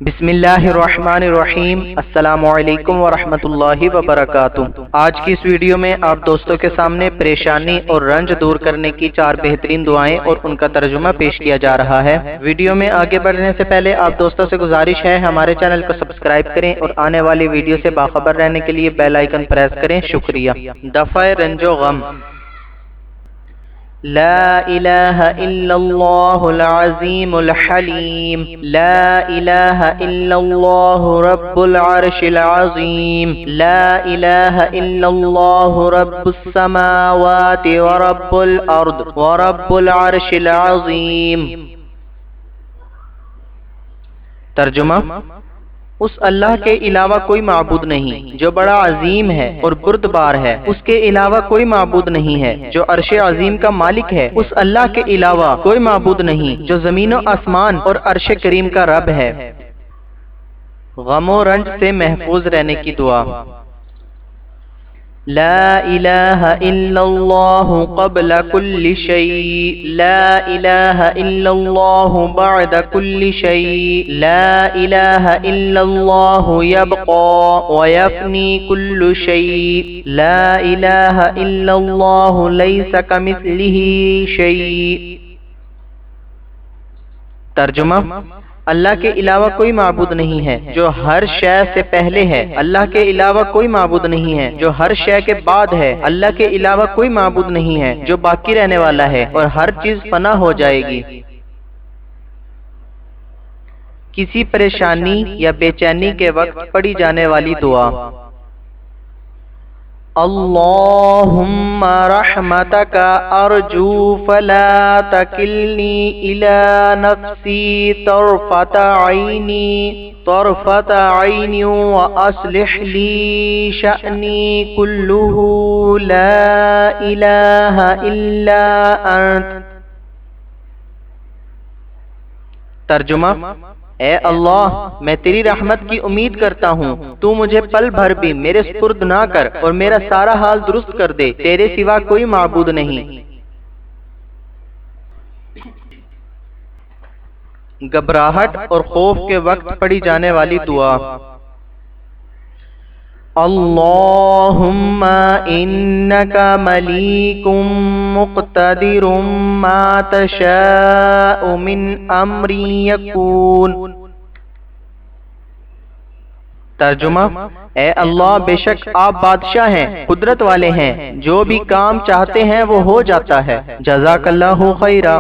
بسم اللہ الرحمن الرحیم۔ السلام علیکم ورحمۃ اللہ وبرکاتہ۔ آج کی اس ویڈیو میں آپ دوستوں کے سامنے پریشانی اور رنج دور کرنے کی 4 بہترین دعائیں اور ان کا ترجمہ پیش کیا جا رہا ہے۔ ویڈیو میں آگے بڑھنے سے پہلے آپ دوستوں سے گزارش ہے ہمارے چینل کو سبسکرائب کریں اور آنے والی ویڈیو سے باخبر رہنے کے لیے بیل آئیکن پریس کریں۔ شکریہ۔ دفع رنج و غم۔ لا الہ الا اللہ العظیم الحلیم، لا الہ الا اللہ رب العرش العظیم، لا الہ الا اللہ رب السماوات ورب الارض ورب العرش العظیم۔ ترجمہ: اس اللہ کے علاوہ کوئی معبود نہیں جو بڑا عظیم ہے اور بردبار ہے، اس کے علاوہ کوئی معبود نہیں ہے جو عرش عظیم کا مالک ہے، اس اللہ کے علاوہ کوئی معبود نہیں جو زمین و آسمان اور عرش کریم کا رب ہے۔ غم و رنج سے محفوظ رہنے کی دعا۔ لا الہ الا اللہ قبل کل شیء، لا الہ الا اللہ بعد کل شیء، لا الہ الا اللہ یبقى ویفنی کل شیء، لا الہ الا اللہ لیس کمثلہ شیء۔ ترجمہ: اللہ کے علاوہ کوئی معبود نہیں ہے جو ہر شے سے پہلے ہے، اللہ کے علاوہ کوئی معبود نہیں ہے جو ہر شے کے بعد ہے، اللہ کے علاوہ کوئی معبود نہیں ہے جو باقی رہنے والا ہے اور ہر چیز فنا ہو جائے گی۔ کسی پریشانی یا بے چینی کے وقت پڑھی جانے والی دعا۔ اللہم رحمتک ارجو فلا تکلنی الی نفسی طرفت عین واصلح لی شأنی کلہ لا الہ الا انت۔ ترجمہ: اے اللہ، میں تیری رحمت کی امید کرتا ہوں، تو مجھے پل بھر بھی میرے سپرد نہ کر اور میرا سارا حال درست کر دے، تیرے سوا کوئی معبود نہیں۔ گھبراہٹ اور خوف کے وقت پڑھی جانے والی دعا۔ اللہم انک ملیک مقتدر ما تشاء من امری یکون۔ ترجمہ: اے اللہ، بے شک آپ بادشاہ ہیں، قدرت والے ہیں، جو بھی کام چاہتے ہیں وہ ہو جاتا ہے۔ جزاک اللہ خیرا۔